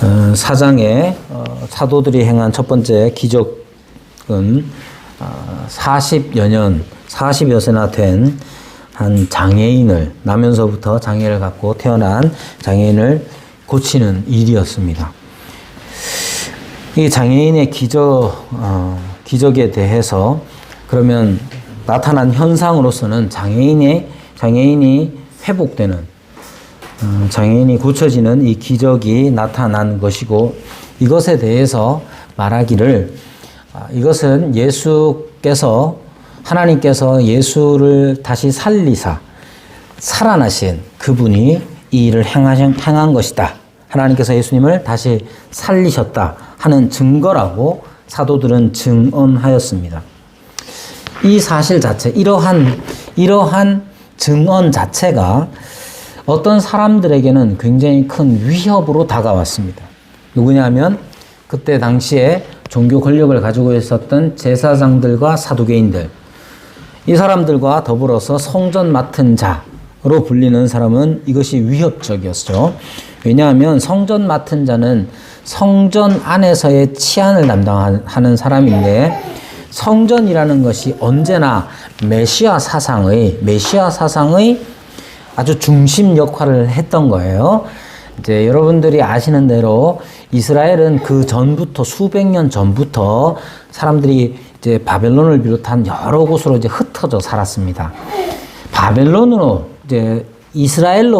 4장에 사도들이 행한 첫 번째 기적은 40여 세나 된 한 장애인을, 나면서부터 장애를 갖고 태어난 장애인을 고치는 일이었습니다. 이 장애인의 기적에 대해서 그러면 나타난 현상으로서는 장애인이 회복되는, 장애인이 고쳐지는 이 기적이 나타난 것이고, 이것에 대해서 말하기를 이것은 하나님께서 예수를 다시 살리사 살아나신 그분이 이 일을 행한 것이다. 하나님께서 예수님을 다시 살리셨다 하는 증거라고 사도들은 증언하였습니다. 이 사실 자체, 이러한 증언 자체가 어떤 사람들에게는 굉장히 큰 위협으로 다가왔습니다. 누구냐면 그때 당시에 종교 권력을 가지고 있었던 제사장들과 사두개인들, 이 사람들과 더불어서 성전 맡은 자로 불리는 사람은 이것이 위협적이었죠. 왜냐하면 성전 맡은 자는 성전 안에서의 치안을 담당하는 사람인데, 성전이라는 것이 언제나 메시아 사상의 아주 중심 역할을 했던 거예요. 이제 여러분들이 아시는 대로 이스라엘은 그 전부터, 수백 년 전부터 사람들이 이제 바벨론을 비롯한 여러 곳으로 이제 흩어져 살았습니다. 바벨론으로 이제 이스라엘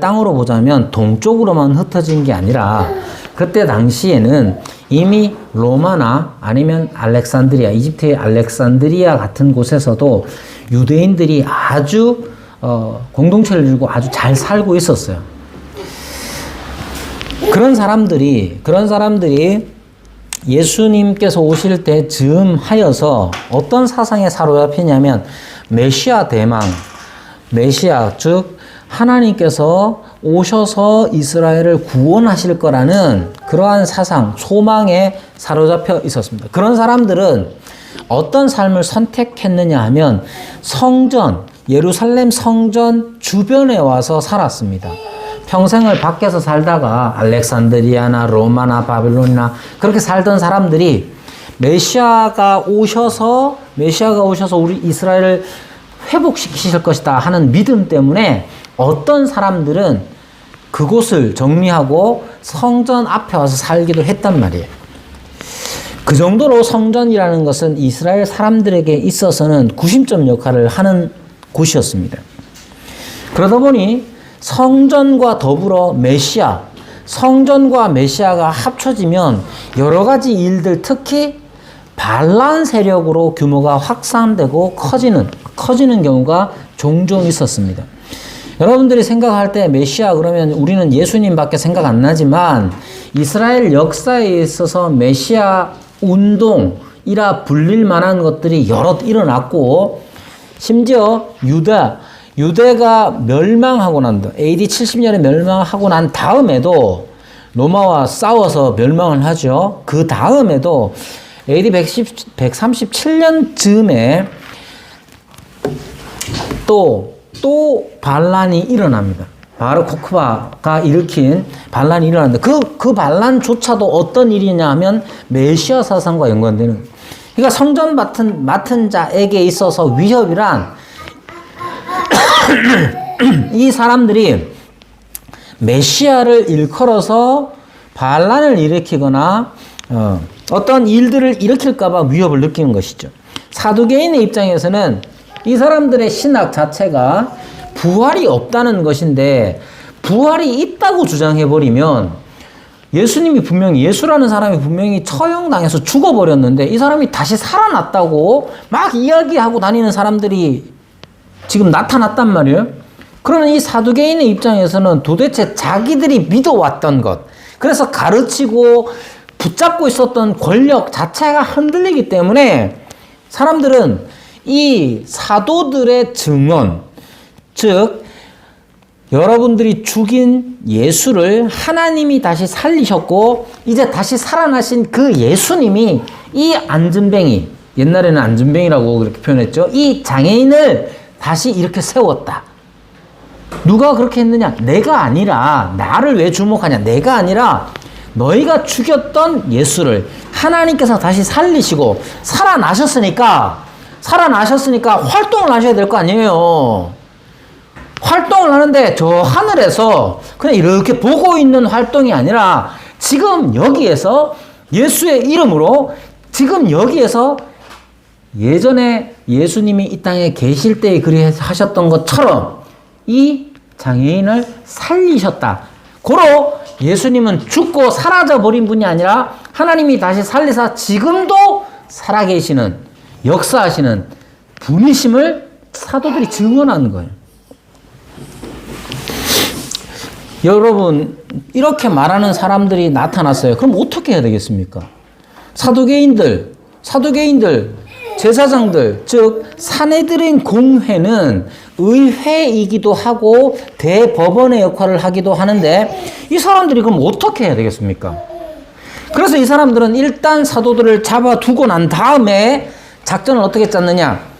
땅으로 보자면 동쪽으로만 흩어진 게 아니라, 그때 당시에는 이미 로마나 아니면 알렉산드리아, 이집트의 알렉산드리아 같은 곳에서도 유대인들이 아주 공동체를 이루고 아주 잘 살고 있었어요. 그런 사람들이 예수님께서 오실 때 즈음하여서 어떤 사상에 사로잡히냐면, 메시아, 즉 하나님께서 오셔서 이스라엘을 구원하실 거라는 그러한 사상, 소망에 사로잡혀 있었습니다. 그런 사람들은 어떤 삶을 선택했느냐 하면 예루살렘 성전 주변에 와서 살았습니다. 평생을 밖에서 살다가 알렉산드리아나 로마나 바벨론이나 그렇게 살던 사람들이 메시아가 오셔서 우리 이스라엘을 회복시키실 것이다 하는 믿음 때문에 어떤 사람들은 그곳을 정리하고 성전 앞에 와서 살기도 했단 말이에요. 그 정도로 성전이라는 것은 이스라엘 사람들에게 있어서는 구심점 역할을 하는 곳이었습니다. 그러다 보니 성전과 더불어 성전과 메시아가 합쳐지면 여러 가지 일들, 특히 반란 세력으로 규모가 확산되고 커지는 경우가 종종 있었습니다. 여러분들이 생각할 때 메시아 그러면 우리는 예수님밖에 생각 안 나지만, 이스라엘 역사에 있어서 메시아 운동이라 불릴 만한 것들이 여럿 일어났고, 심지어 유대가 멸망하고 AD 70년에 멸망하고 난 다음에도 로마와 싸워서 멸망을 하죠. 그 다음에도 AD 137년 즈음에 또 반란이 일어납니다. 바로 코크바가 일으킨 반란이 일어났는데, 그 반란조차도 어떤 일이냐 하면 메시아 사상과 연관되는, 그러니까 성전 맡은 자에게 있어서 위협이란 이 사람들이 메시아를 일컬어서 반란을 일으키거나 어떤 일들을 일으킬까봐 위협을 느끼는 것이죠. 사두개인의 입장에서는 이 사람들의 신학 자체가 부활이 없다는 것인데, 부활이 있다고 주장해버리면 예수라는 사람이 분명히 처형당해서 죽어버렸는데 이 사람이 다시 살아났다고 막 이야기하고 다니는 사람들이 지금 나타났단 말이에요. 그러면 이 사두개인의 입장에서는 도대체 자기들이 믿어왔던 것, 그래서 가르치고 붙잡고 있었던 권력 자체가 흔들리기 때문에 사람들은 이 사도들의 증언, 즉 여러분들이 죽인 예수를 하나님이 다시 살리셨고 이제 다시 살아나신 그 예수님이 이 안진뱅이, 옛날에는 안진뱅이라고 그렇게 표현했죠. 이 장애인을 다시 이렇게 세웠다. 누가 그렇게 했느냐? 내가 아니라, 나를 왜 주목하냐? 내가 아니라 너희가 죽였던 예수를 하나님께서 다시 살리시고 살아나셨으니까 활동을 하셔야 될 거 아니에요. 활동을 하는데 저 하늘에서 그냥 이렇게 보고 있는 활동이 아니라 지금 여기에서 예수의 이름으로 지금 여기에서 예전에 예수님이 이 땅에 계실 때 그리 하셨던 것처럼 이 장애인을 살리셨다. 고로 예수님은 죽고 사라져버린 분이 아니라 하나님이 다시 살리사 지금도 살아계시는 역사하시는 분이심을 사도들이 증언하는 거예요. 여러분 이렇게 말하는 사람들이 나타났어요. 그럼 어떻게 해야 되겠습니까? 사두개인들, 제사장들, 즉 사내들인 공회는 의회이기도 하고 대법원의 역할을 하기도 하는데 이 사람들이 그럼 어떻게 해야 되겠습니까? 그래서 이 사람들은 일단 사도들을 잡아두고 난 다음에 작전을 어떻게 짰느냐?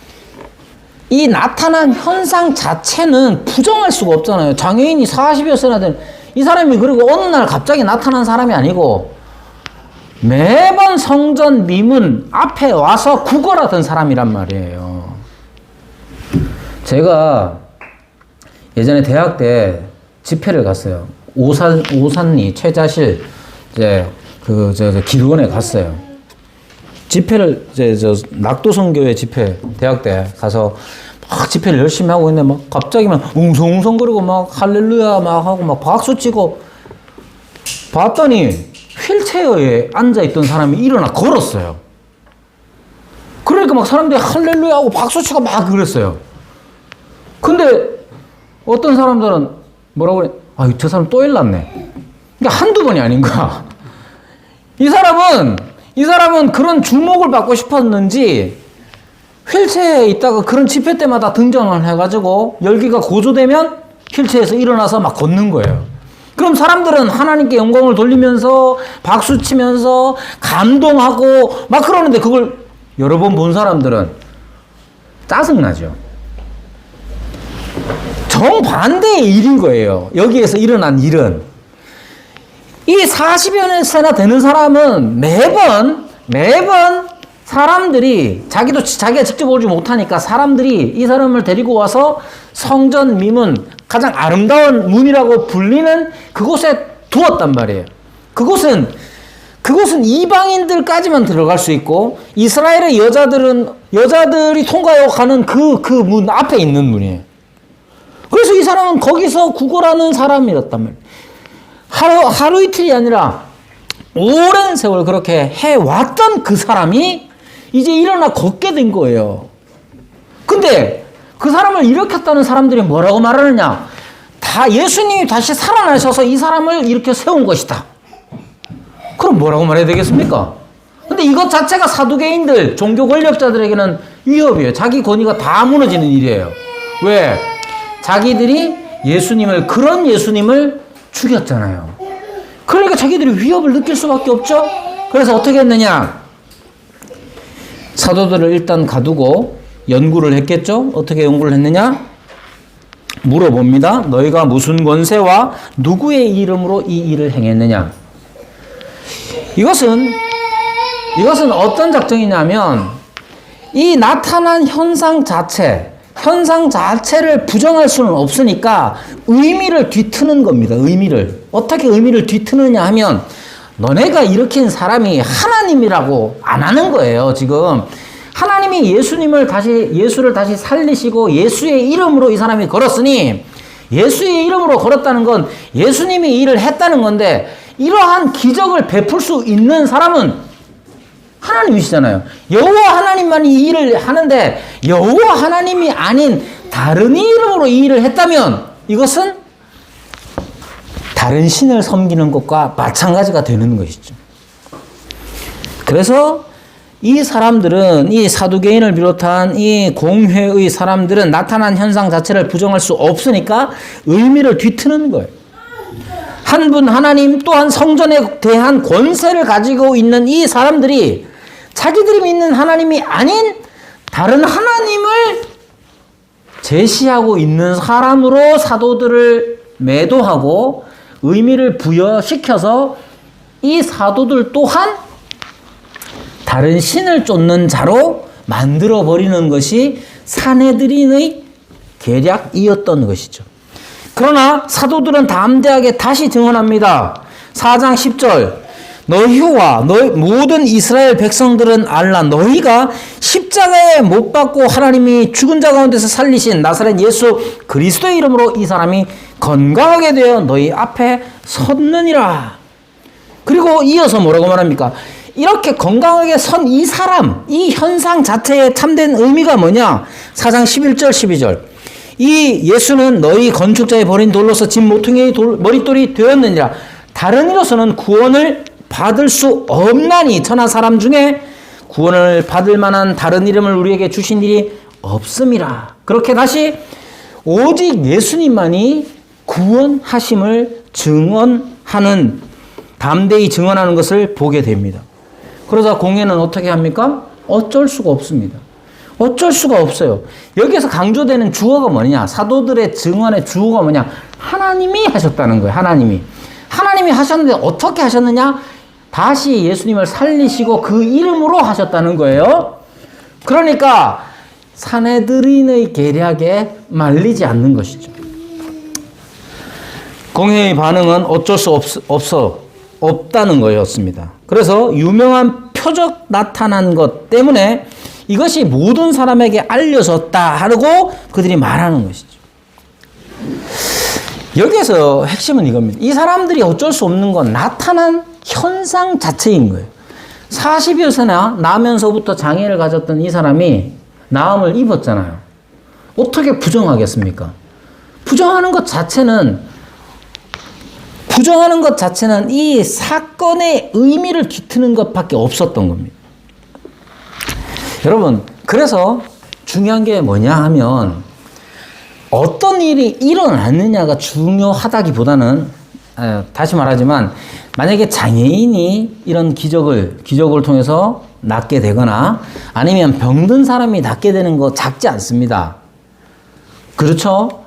이 나타난 현상 자체는 부정할 수가 없잖아요. 장애인이 40여 세나 된 이 사람이 그리고 어느 날 갑자기 나타난 사람이 아니고 매번 성전 미문 앞에 와서 구걸하던 사람이란 말이에요. 제가 예전에 대학 때 집회를 갔어요. 오산리 최자실 기르원에 갔어요. 집회를 낙도성교회 집회 대학 때 가서 막 집회를 열심히 하고 있는데 막 갑자기 막 웅성웅성거리고 막 할렐루야 막 하고 막 박수 치고 봤더니 휠체어에 앉아있던 사람이 일어나 걸었어요. 그러니까 막 사람들이 할렐루야 하고 박수 치고 막 그랬어요. 근데 어떤 사람들은 뭐라고 그래? 아, 저 사람 또 일났네. 그러니까 한두 번이 아닌 거야. 이 사람은 그런 주목을 받고 싶었는지 휠체어에 있다가 그런 집회 때마다 등장을 해가지고 열기가 고조되면 휠체어에서 일어나서 막 걷는 거예요. 그럼 사람들은 하나님께 영광을 돌리면서 박수 치면서 감동하고 막 그러는데 그걸 여러 번 본 사람들은 짜증나죠. 정반대의 일인 거예요. 여기에서 일어난 일은. 이 40여 세나 되는 사람은 매번 사람들이 자기가 직접 오지 못하니까 사람들이 이 사람을 데리고 와서 성전 미문 가장 아름다운 문이라고 불리는 그곳에 두었단 말이에요. 그곳은 이방인들까지만 들어갈 수 있고 이스라엘의 여자들이 통과하여 가는 그 문 앞에 있는 문이에요. 그래서 이 사람은 거기서 구걸하는 사람이었단 말이에요. 하루 이틀이 아니라 오랜 세월 그렇게 해왔던 그 사람이 이제 일어나 걷게 된 거예요. 근데 그 사람을 일으켰다는 사람들이 뭐라고 말하느냐? 다 예수님이 다시 살아나셔서 이 사람을 이렇게 세운 것이다. 그럼 뭐라고 말해야 되겠습니까? 근데 이것 자체가 사두개인들, 종교 권력자들에게는 위협이에요. 자기 권위가 다 무너지는 일이에요. 왜? 자기들이 그런 예수님을 죽였잖아요. 그러니까 자기들이 위협을 느낄 수밖에 없죠. 그래서 어떻게 했느냐? 사도들을 일단 가두고 연구를 했겠죠. 어떻게 연구를 했느냐? 물어봅니다. 너희가 무슨 권세와 누구의 이름으로 이 일을 행했느냐? 이것은 어떤 작정이냐면 이 나타난 현상 자체를 부정할 수는 없으니까 의미를 뒤트는 겁니다. 의미를. 어떻게 의미를 뒤트느냐 하면 너네가 일으킨 사람이 하나님이라고 안 하는 거예요. 지금 하나님이 예수를 다시 살리시고 예수의 이름으로 이 사람이 걸었으니 예수의 이름으로 걸었다는 건 예수님이 일을 했다는 건데 이러한 기적을 베풀 수 있는 사람은 하나님이시잖아요. 여호와 하나님만이 이 일을 하는데 여호와 하나님이 아닌 다른 이름으로 이 일을 했다면 이것은 다른 신을 섬기는 것과 마찬가지가 되는 것이죠. 그래서 이 사람들은, 이 사두개인을 비롯한 이 공회의 사람들은 나타난 현상 자체를 부정할 수 없으니까 의미를 뒤트는 거예요. 한 분 하나님 또한 성전에 대한 권세를 가지고 있는 이 사람들이 자기들이 믿는 하나님이 아닌 다른 하나님을 제시하고 있는 사람으로 사도들을 매도하고 의미를 부여시켜서 이 사도들 또한 다른 신을 쫓는 자로 만들어버리는 것이 사내들인의 계략이었던 것이죠. 그러나 사도들은 담대하게 다시 증언합니다. 4장 10절 너희와 모든 이스라엘 백성들은 알라. 너희가 십자가에 못 박고 하나님이 죽은 자 가운데서 살리신 나사렛 예수 그리스도의 이름으로 이 사람이 건강하게 되어 너희 앞에 섰느니라. 그리고 이어서 뭐라고 말합니까? 이렇게 건강하게 선 이 사람, 이 현상 자체의 참된 의미가 뭐냐? 4장 11절 12절 이 예수는 너희 건축자의 버린 돌로서 진 모퉁이의 머릿돌이 되었느니라. 다른 이로서는 구원을 받을 수 없나니 천하 사람 중에 구원을 받을 만한 다른 이름을 우리에게 주신 일이 없음이라. 그렇게 다시 오직 예수님만이 구원하심을 증언하는, 담대히 증언하는 것을 보게 됩니다. 그러자 공회는 어떻게 합니까? 어쩔 수가 없습니다. 어쩔 수가 없어요. 여기에서 강조되는 주어가 뭐냐? 사도들의 증언의 주어가 뭐냐? 하나님이 하셨다는 거예요. 하나님이 하셨는데 어떻게 하셨느냐? 다시 예수님을 살리시고 그 이름으로 하셨다는 거예요. 그러니까 사내들인의 계략에 말리지 않는 것이죠. 공회의 반응은 어쩔 수 없다는 거였습니다. 그래서 유명한 표적 나타난 것 때문에 이것이 모든 사람에게 알려졌다 하고 그들이 말하는 것이죠. 여기에서 핵심은 이겁니다. 이 사람들이 어쩔 수 없는 건 나타난 현상 자체인 거예요. 40여세나 나면서부터 장애를 가졌던 이 사람이 나음을 입었잖아요. 어떻게 부정하겠습니까? 부정하는 것 자체는 이 사건의 의미를 깃트는 것밖에 없었던 겁니다. 여러분, 그래서 중요한 게 뭐냐 하면 어떤 일이 일어났느냐가 중요하다기보다는 다시 말하지만 만약에 장애인이 이런 기적을 통해서 낫게 되거나 아니면 병든 사람이 낫게 되는 거 작지 않습니다. 그렇죠?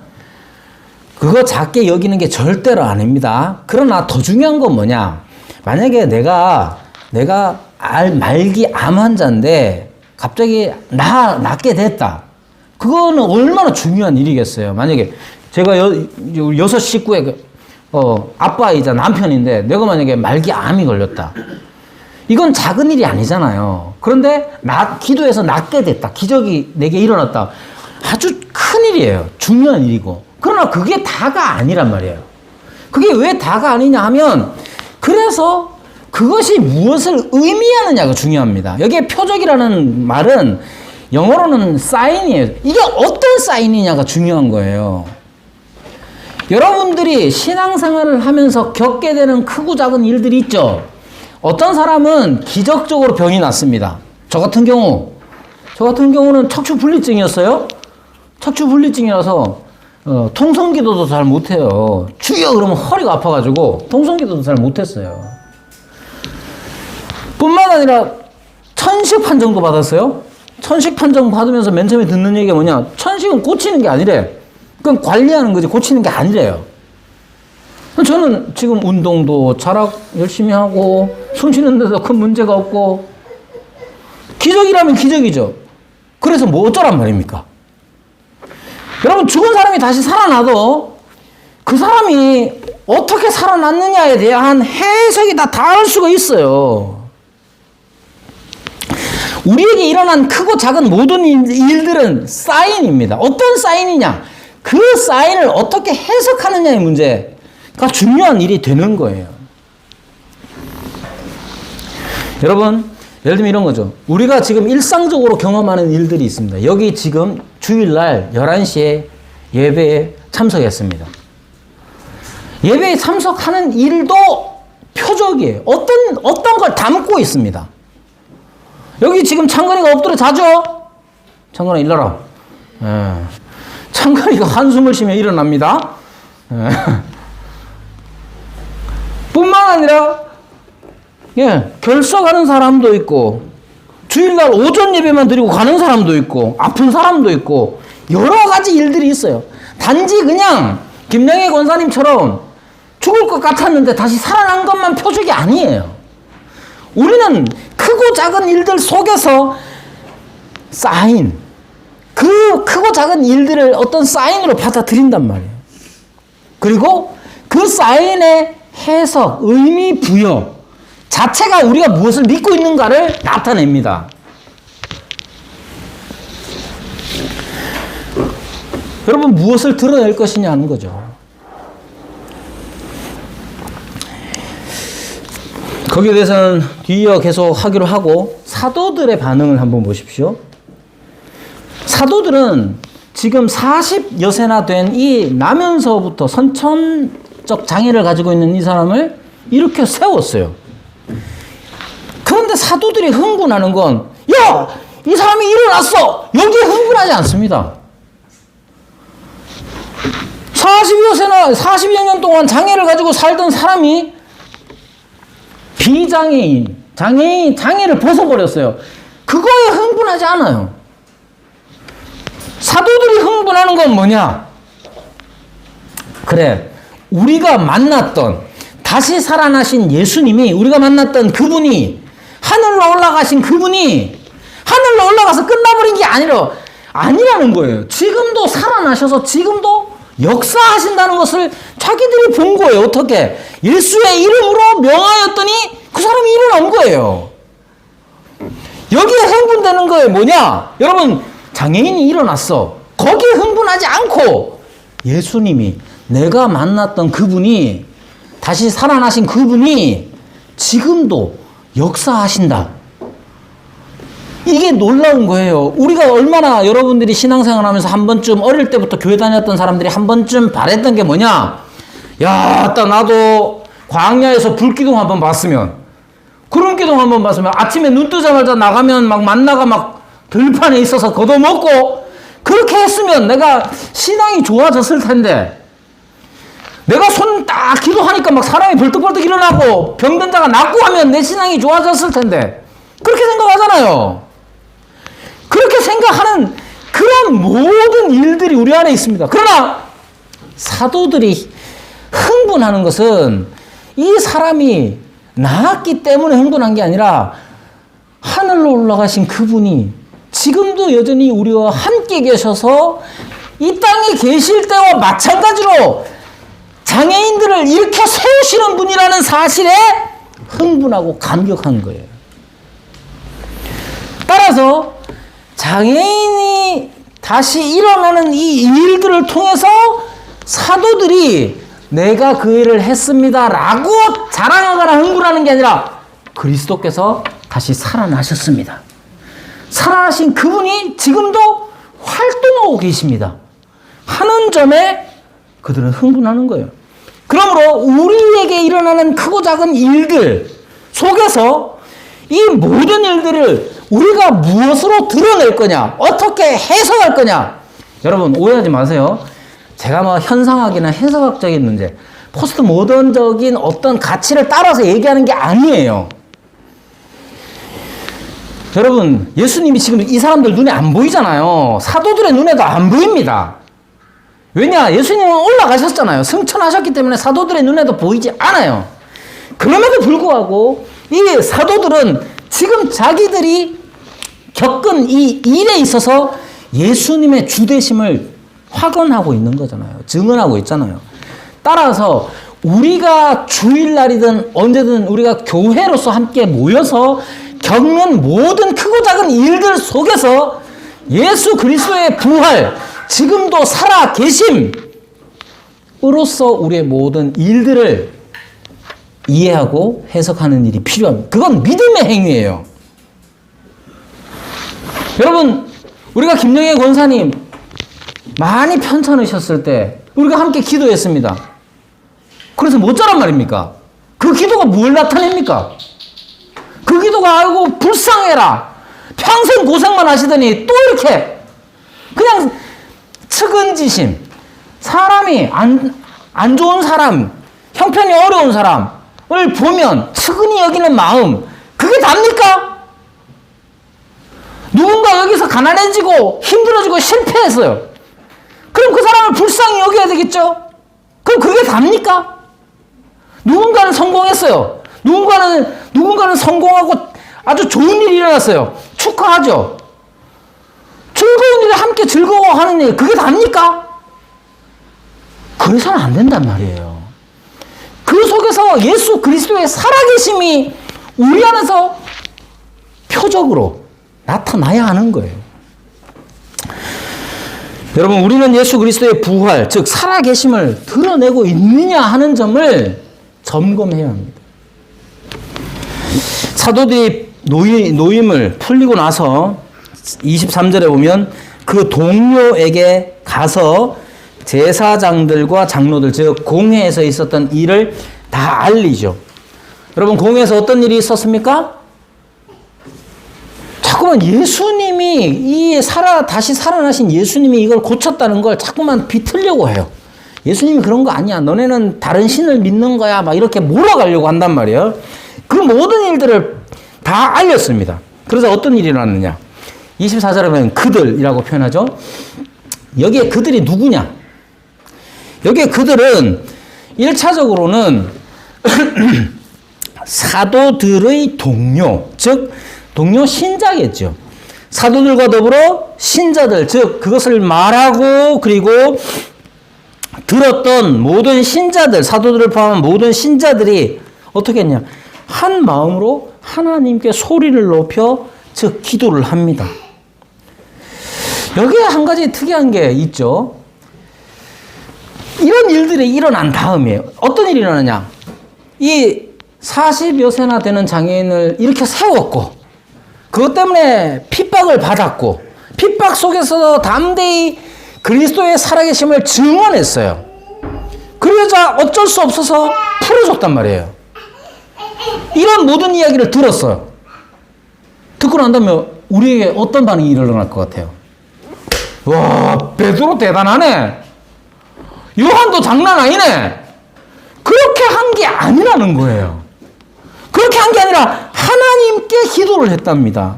그거 작게 여기는 게 절대로 아닙니다. 그러나 더 중요한 건 뭐냐? 만약에 내가 말기 암 환자인데 갑자기 낫게 됐다. 그거는 얼마나 중요한 일이겠어요. 만약에 제가 6식구의 아빠이자 남편인데 내가 만약에 말기 암이 걸렸다. 이건 작은 일이 아니잖아요. 그런데 기도해서 낫게 됐다. 기적이 내게 일어났다. 아주 큰 일이에요. 중요한 일이고. 그러나 그게 다가 아니란 말이에요. 그게 왜 다가 아니냐 하면 그래서 그것이 무엇을 의미하느냐가 중요합니다. 여기에 표적이라는 말은 영어로는 사인이에요. 이게 어떤 사인이냐가 중요한 거예요. 여러분들이 신앙생활을 하면서 겪게 되는 크고 작은 일들이 있죠. 어떤 사람은 기적적으로 병이 났습니다. 저 같은 경우는 척추분리증이었어요. 척추분리증이라서 통성기도도 잘 못해요. 주여 그러면 허리가 아파가지고 통성기도도 잘 못했어요. 뿐만 아니라 천식 판정도 받았어요. 천식 판정 받으면서 맨 처음에 듣는 얘기가 뭐냐? 천식은 고치는 게 아니래. 그건 관리하는 거지 고치는 게 아니래요. 저는 지금 운동도 잘하고 열심히 하고 숨 쉬는 데도 큰 문제가 없고 기적이라면 기적이죠. 그래서 뭐 어쩌란 말입니까? 여러분, 죽은 사람이 다시 살아나도 그 사람이 어떻게 살아났느냐에 대한 해석이 다 다를 수가 있어요. 우리에게 일어난 크고 작은 모든 일들은 사인입니다. 어떤 사인이냐? 그 사인을 어떻게 해석하느냐의 문제가 중요한 일이 되는 거예요. 여러분, 예를 들면 이런 거죠. 우리가 지금 일상적으로 경험하는 일들이 있습니다. 여기 지금 주일날 11시에 예배에 참석했습니다. 예배에 참석하는 일도 표적이에요. 어떤 걸 담고 있습니다. 여기 지금 창건이가 엎드려 자죠? 창건아 일어나. 창건이가 한숨을 쉬며 일어납니다. 뿐만 아니라 결석하는 사람도 있고 주일날 오전 예배만 드리고 가는 사람도 있고 아픈 사람도 있고 여러 가지 일들이 있어요. 단지 그냥 김영애 권사님처럼 죽을 것 같았는데 다시 살아난 것만 표적이 아니에요. 우리는 크고 작은 일들 속에서 사인, 그 크고 작은 일들을 어떤 사인으로 받아들인단 말이에요. 그리고 그 사인의 해석, 의미 부여 자체가 우리가 무엇을 믿고 있는가를 나타냅니다. 여러분, 무엇을 드러낼 것이냐 하는 거죠. 거기에 대해서는 뒤이어 계속 하기로 하고, 사도들의 반응을 한번 보십시오. 사도들은 지금 40여 세나 된 이 나면서부터 선천적 장애를 가지고 있는 이 사람을 이렇게 세웠어요. 그런데 사도들이 흥분하는 건, 야! 이 사람이 일어났어! 여기에 흥분하지 않습니다. 40여 년 동안 장애를 가지고 살던 사람이 비장애인, 장애를 벗어버렸어요. 그거에 흥분하지 않아요. 사도들이 흥분하는 건 뭐냐? 그래, 우리가 만났던, 다시 살아나신 예수님이, 우리가 만났던 그분이, 하늘로 올라가신 그분이, 하늘로 올라가서 끝나버린 게 아니라는 거예요. 지금도 살아나셔서 지금도 역사하신다는 것을 자기들이 본 거예요. 어떻게? 예수의 이름으로 명하였더니 그 사람이 일어난 거예요. 여기에 흥분되는 거예요. 뭐냐? 여러분, 장애인이 일어났어. 거기에 흥분하지 않고 예수님이, 내가 만났던 그분이, 다시 살아나신 그분이 지금도 역사하신다. 이게 놀라운 거예요. 우리가 얼마나, 여러분들이 신앙생활 하면서 한 번쯤, 어릴 때부터 교회 다녔던 사람들이 한 번쯤 바랬던 게 뭐냐? 야, 나도 광야에서 불기둥 한번 봤으면, 구름 기둥 한번 봤으면, 아침에 눈 뜨자마자 나가면 막 만나가 막 들판에 있어서 걷어먹고, 그렇게 했으면 내가 신앙이 좋아졌을 텐데, 내가 손 딱 기도하니까 막 사람이 벌떡벌떡 일어나고 병든 자가 낫고 하면 내 신앙이 좋아졌을 텐데, 그렇게 생각하잖아요. 그렇게 생각하는 그런 모든 일들이 우리 안에 있습니다. 그러나 사도들이 흥분하는 것은 이 사람이 나았기 때문에 흥분한 게 아니라, 하늘로 올라가신 그분이 지금도 여전히 우리와 함께 계셔서 이 땅에 계실 때와 마찬가지로 장애인들을 일으켜 세우시는 분이라는 사실에 흥분하고 감격한 거예요. 따라서 장애인이 다시 일어나는 이 일들을 통해서 사도들이 내가 그 일을 했습니다 라고 자랑하거나 흥분하는 게 아니라, 그리스도께서 다시 살아나셨습니다, 살아나신 그분이 지금도 활동하고 계십니다 하는 점에 그들은 흥분하는 거예요. 그러므로 우리에게 일어나는 크고 작은 일들 속에서 이 모든 일들을 우리가 무엇으로 드러낼 거냐, 어떻게 해석할 거냐. 여러분, 오해하지 마세요. 제가 뭐 현상학이나 해석학적인 문제, 포스트 모던적인 어떤 가치를 따라서 얘기하는 게 아니에요. 여러분, 예수님이 지금 이 사람들 눈에 안 보이잖아요. 사도들의 눈에도 안 보입니다. 왜냐? 예수님은 올라가셨잖아요. 승천하셨기 때문에 사도들의 눈에도 보이지 않아요. 그럼에도 불구하고 이 사도들은 지금 자기들이 겪은 이 일에 있어서 예수님의 주되심을 확언하고 있는 거잖아요. 증언하고 있잖아요. 따라서 우리가 주일날이든 언제든 우리가 교회로서 함께 모여서 겪는 모든 크고 작은 일들 속에서 예수 그리스도의 부활, 지금도 살아 계심으로써 우리의 모든 일들을 이해하고 해석하는 일이 필요합니다. 그건 믿음의 행위예요. 여러분, 우리가 김영애 권사님 많이 편찮으셨을 때 우리가 함께 기도했습니다. 그래서 뭐 어쩌란 말입니까? 그 기도가 뭘 나타냅니까? 그 기도가 아이고 불쌍해라, 평생 고생만 하시더니 또 이렇게 그냥 측은지심, 사람이 안 좋은 사람, 형편이 어려운 사람을 보면 측은히 여기는 마음, 그게 답니까? 누군가 여기서 가난해지고 힘들어지고 실패했어요. 그럼 그 사람을 불쌍히 여겨야 되겠죠? 그럼 그게 답니까? 누군가는 성공했어요. 누군가는 성공하고 아주 좋은 일이 일어났어요. 축하하죠. 즐거운 일에 함께 즐거워하는 일, 그게 답니까? 그래서는 안 된단 말이에요. 그 속에서 예수 그리스도의 살아계심이 우리 안에서 표적으로 나타나야 하는 거예요. 여러분, 우리는 예수 그리스도의 부활, 즉 살아계심을 드러내고 있느냐 하는 점을 점검해야 합니다. 사도들이 노임을 풀리고 나서 23절에 보면 그 동료에게 가서 제사장들과 장로들, 즉 공회에서 있었던 일을 다 알리죠. 여러분, 공회에서 어떤 일이 있었습니까? 자꾸만 예수님이 다시 살아나신 예수님이 이걸 고쳤다는 걸 자꾸만 비틀려고 해요. 예수님이 그런 거 아니야. 너네는 다른 신을 믿는 거야. 막 이렇게 몰아가려고 한단 말이에요. 그 모든 일들을 다 알렸습니다. 그래서 어떤 일이 일어났느냐? 24절에 보면 그들이라고 표현하죠. 여기에 그들이 누구냐? 여기에 그들은 1차적으로는 사도들의 동료, 즉 동료 신자겠죠. 사도들과 더불어 신자들, 즉 그것을 말하고 그리고 들었던 모든 신자들, 사도들을 포함한 모든 신자들이 어떻게 했냐? 한 마음으로 하나님께 소리를 높여 즉 기도를 합니다. 여기에 한 가지 특이한 게 있죠. 이런 일들이 일어난 다음에 어떤 일이 일어나냐? 이 40여 세나 되는 장애인을 이렇게 세웠고 그것 때문에 핍박을 받았고 핍박 속에서 담대히 그리스도의 살아계심을 증언했어요. 그러자 어쩔 수 없어서 풀어줬단 말이에요. 이런 모든 이야기를 들었어요. 듣고 난 다음에 우리에게 어떤 반응이 일어날 것 같아요? 와, 베드로 대단하네. 요한도 장난 아니네. 그렇게 한 게 아니라는 거예요. 그렇게 한 게 아니라 하나님께 기도를 했답니다.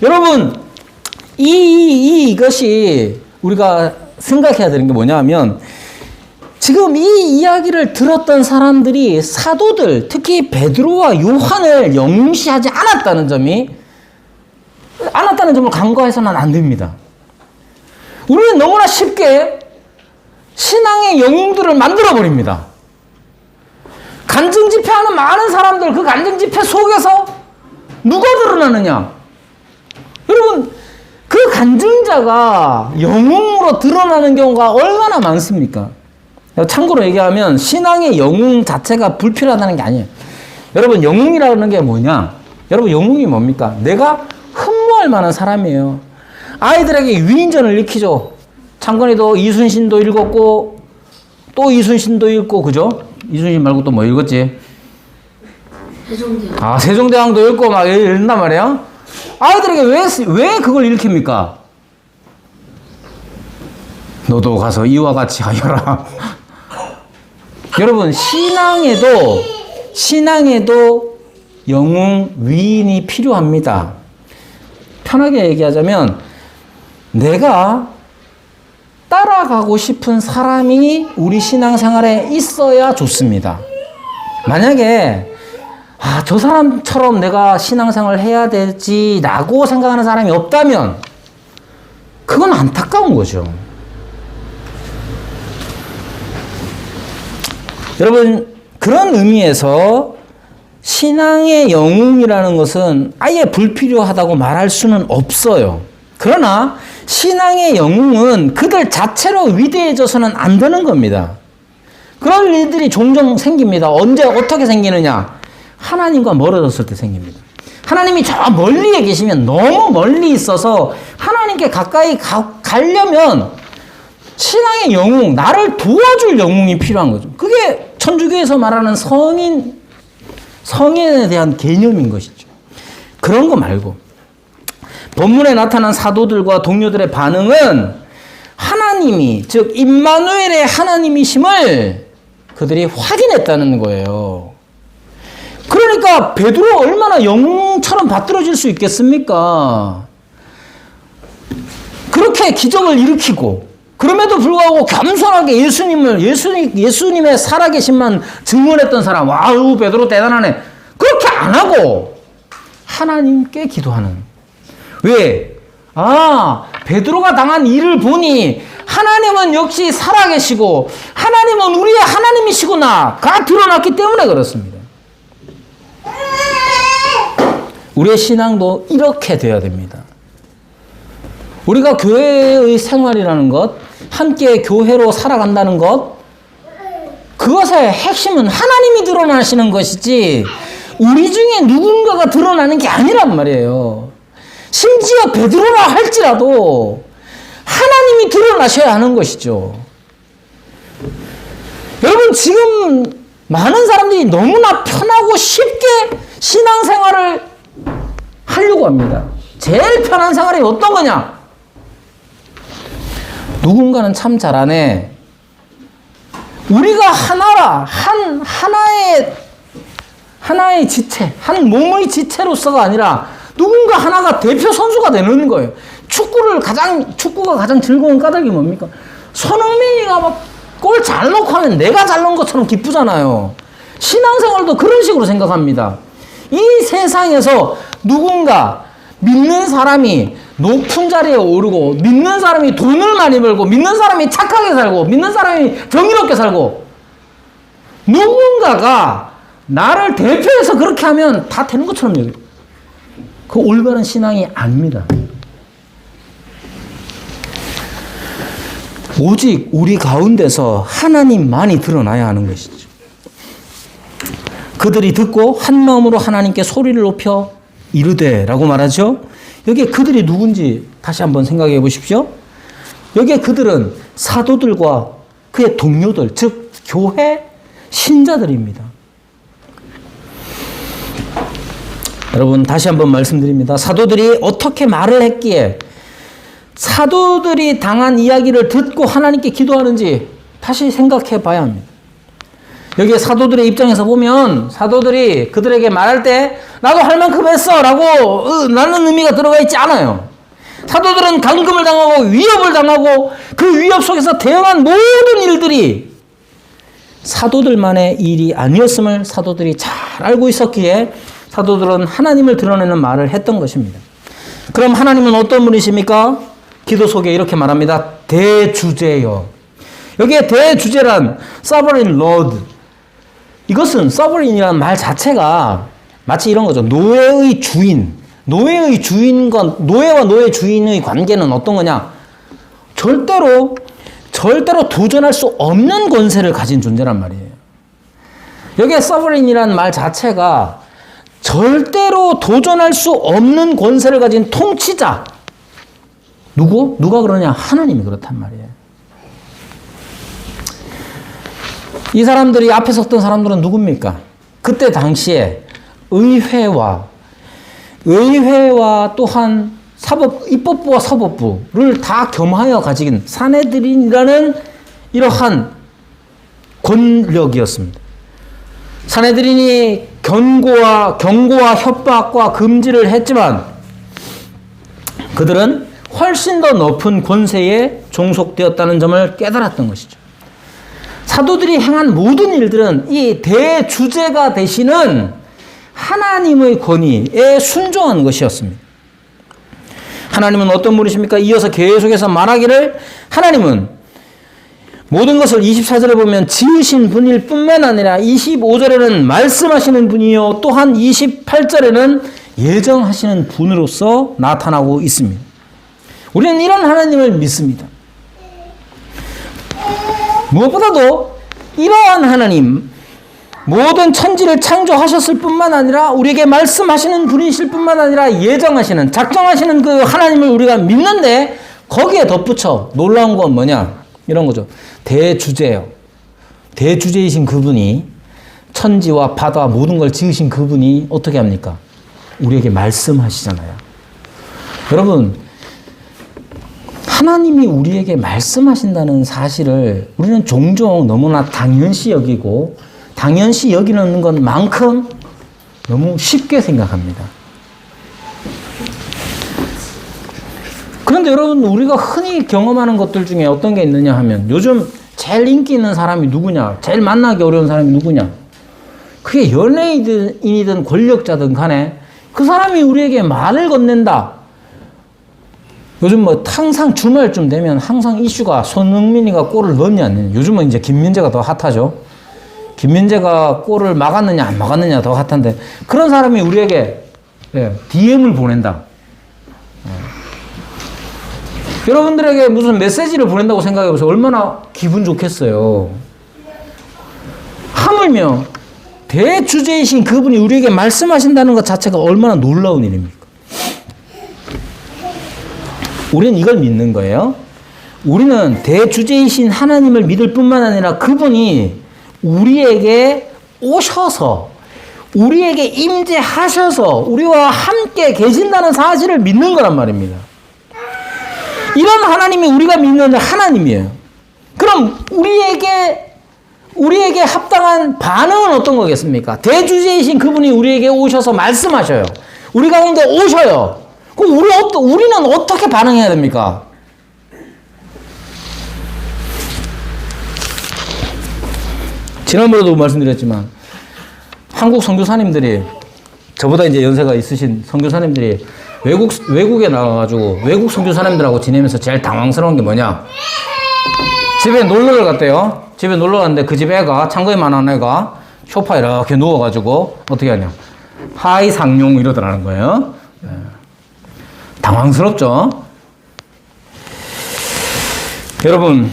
여러분, 이것이 우리가 생각해야 되는 게 뭐냐면 지금 이 이야기를 들었던 사람들이 사도들, 특히 베드로와 요한을 영시하지 않았다는 점을 간과해서는 안 됩니다. 우리는 너무나 쉽게 신앙의 영웅들을 만들어버립니다. 간증 집회하는 많은 사람들, 그 간증 집회 속에서 누가 드러나느냐? 여러분, 그 간증자가 영웅으로 드러나는 경우가 얼마나 많습니까? 참고로 얘기하면 신앙의 영웅 자체가 불필요하다는 게 아니에요. 여러분, 영웅이라는 게 뭐냐? 여러분, 영웅이 뭡니까? 내가 흠모할 만한 사람이에요. 아이들에게 위인전을 읽히죠. 창건이도 이순신도 읽었고 또 이순신도 읽고, 그죠? 이순신 말고 또 뭐 읽었지? 세종대왕. 세종대왕도 읽고 막 읽는단 말이에요. 아이들에게 왜 그걸 읽힙니까? 너도 가서 이와 같이 하여라. 여러분, 신앙에도 영웅 위인이 필요합니다. 편하게 얘기하자면 내가 따라가고 싶은 사람이 우리 신앙생활에 있어야 좋습니다. 만약에 저 사람처럼 내가 신앙생활을 해야 되지라고 생각하는 사람이 없다면 그건 안타까운 거죠. 여러분, 그런 의미에서 신앙의 영웅이라는 것은 아예 불필요하다고 말할 수는 없어요. 그러나 신앙의 영웅은 그들 자체로 위대해져서는 안 되는 겁니다. 그런 일들이 종종 생깁니다. 언제 어떻게 생기느냐? 하나님과 멀어졌을 때 생깁니다. 하나님이 저 멀리에 계시면 너무 멀리 있어서 하나님께 가까이 가려면 신앙의 영웅, 나를 도와줄 영웅이 필요한 거죠. 그게 천주교에서 말하는 성인에 대한 개념인 것이죠. 그런 거 말고 본문에 나타난 사도들과 동료들의 반응은 하나님이, 즉 임마누엘의 하나님이심을 그들이 확인했다는 거예요. 그러니까 베드로 얼마나 영웅처럼 받들어질 수 있겠습니까? 그렇게 기적을 일으키고 그럼에도 불구하고 겸손하게 예수님의 살아계신만 증언했던 사람, 와우, 베드로 대단하네. 그렇게 안 하고 하나님께 기도하는. 왜? 베드로가 당한 일을 보니 하나님은 역시 살아계시고 하나님은 우리의 하나님이시구나가 드러났기 때문에 그렇습니다. 우리의 신앙도 이렇게 되어야 됩니다. 우리가 교회의 생활이라는 것, 함께 교회로 살아간다는 것, 그것의 핵심은 하나님이 드러나시는 것이지 우리 중에 누군가가 드러나는 게 아니란 말이에요. 심지어 베드로라 할지라도 하나님이 드러나셔야 하는 것이죠. 여러분, 지금 많은 사람들이 너무나 편하고 쉽게 신앙생활을 하려고 합니다. 제일 편한 생활이 어떤 거냐? 누군가는 참 잘하네. 우리가 하나라, 하나의 지체, 한 몸의 지체로서가 아니라 누군가 하나가 대표 선수가 되는 거예요. 축구가 가장 즐거운 까닭이 뭡니까? 손흥민이가 막 골 잘 넣고 하면 내가 잘 넣은 것처럼 기쁘잖아요. 신앙생활도 그런 식으로 생각합니다. 이 세상에서 누군가 믿는 사람이 높은 자리에 오르고, 믿는 사람이 돈을 많이 벌고, 믿는 사람이 착하게 살고, 믿는 사람이 정의롭게 살고, 누군가가 나를 대표해서 그렇게 하면 다 되는 것처럼 여겨요. 그 올바른 신앙이 아닙니다. 오직 우리 가운데서 하나님만이 드러나야 하는 것이죠. 그들이 듣고 한 마음으로 하나님께 소리를 높여 이르되 라고 말하죠. 여기에 그들이 누군지 다시 한번 생각해 보십시오. 여기에 그들은 사도들과 그의 동료들, 즉 교회 신자들입니다. 여러분, 다시 한번 말씀드립니다. 사도들이 어떻게 말을 했기에 사도들이 당한 이야기를 듣고 하나님께 기도하는지 다시 생각해 봐야 합니다. 여기에 사도들의 입장에서 보면 사도들이 그들에게 말할 때 나도 할 만큼 했어 라고 라는 의미가 들어가 있지 않아요. 사도들은 감금을 당하고 위협을 당하고 그 위협 속에서 대응한 모든 일들이 사도들만의 일이 아니었음을 사도들이 잘 알고 있었기에 사도들은 하나님을 드러내는 말을 했던 것입니다. 그럼 하나님은 어떤 분이십니까? 기도 속에 이렇게 말합니다. 대주제여. 여기에 대주제란 sovereign lord. 이것은 sovereign이라는 말 자체가 마치 이런 거죠. 노예의 주인. 노예의 주인과 노예와 노예 주인의 관계는 어떤 거냐? 절대로 도전할 수 없는 권세를 가진 존재란 말이에요. 여기에 sovereign이라는 말 자체가 절대로 도전할 수 없는 권세를 가진 통치자. 누가 그러냐? 하나님이 그렇단 말이에요. 이 사람들이 앞에 섰던 사람들은 누굽니까? 그때 당시에 의회와 또한 입법부와 사법부를 다 겸하여 가진 사내들인이라는 이러한 권력이었습니다. 사내들인이 경고와 협박과 금지를 했지만 그들은 훨씬 더 높은 권세에 종속되었다는 점을 깨달았던 것이죠. 사도들이 행한 모든 일들은 이 대주제가 되시는 하나님의 권위에 순종한 것이었습니다. 하나님은 어떤 분이십니까? 이어서 계속해서 말하기를 하나님은 모든 것을 24절에 보면 지으신 분일 뿐만 아니라 25절에는 말씀하시는 분이요 또한 28절에는 예정하시는 분으로서 나타나고 있습니다. 우리는 이런 하나님을 믿습니다. 무엇보다도 이러한 하나님, 모든 천지를 창조하셨을 뿐만 아니라 우리에게 말씀하시는 분이실 뿐만 아니라 예정하시는, 작정하시는 그 하나님을 우리가 믿는데 거기에 덧붙여 놀라운 건 뭐냐? 이런 거죠. 대주제요. 대주제이신 그분이 천지와 바다와 모든 걸 지으신 그분이 어떻게 합니까? 우리에게 말씀하시잖아요. 여러분, 하나님이 우리에게 말씀하신다는 사실을 우리는 종종 너무나 당연시 여기고 당연시 여기는 것만큼 너무 쉽게 생각합니다. 그런데 그런데 여러분, 우리가 흔히 경험하는 것들 중에 어떤 게 있느냐 하면, 요즘 제일 인기 있는 사람이 누구냐, 제일 만나기 어려운 사람이 누구냐, 그게 연예인이든 권력자든 간에 그 사람이 우리에게 말을 건넨다. 요즘 뭐 항상 주말쯤 되면 항상 이슈가 손흥민이가 골을 넣었냐 안 넣었냐. 요즘은 이제 김민재가 더 핫하죠. 김민재가 골을 막았느냐 안 막았느냐 더 핫한데, 그런 사람이 우리에게 DM을 보낸다. 여러분들에게 무슨 메시지를 보낸다고 생각해보세요. 얼마나 기분 좋겠어요. 하물며 대주제이신 그분이 우리에게 말씀하신다는 것 자체가 얼마나 놀라운 일입니까? 우리는 이걸 믿는 거예요. 우리는 대주제이신 하나님을 믿을 뿐만 아니라 그분이 우리에게 오셔서, 우리에게 임재하셔서 우리와 함께 계신다는 사실을 믿는 거란 말입니다. 이런 하나님이 우리가 믿는 하나님이에요. 그럼 우리에게 합당한 반응은 어떤 거겠습니까? 대주제이신 그분이 우리에게 오셔서 말씀하셔요. 우리 가운데 오셔요. 그럼 우리는 어떻게 반응해야 됩니까? 지난번에도 말씀드렸지만, 한국 선교사님들이, 저보다 이제 연세가 있으신 선교사님들이 외국에 나가가지고 외국 선교사님들하고 지내면서 제일 당황스러운 게 뭐냐? 집에 놀러를 갔대요. 집에 놀러 갔는데 그 집 애가, 창거에만한 애가 소파에 이렇게 누워가지고 어떻게 하냐? 하이 상용 이러더라는 거예요. 당황스럽죠? 여러분,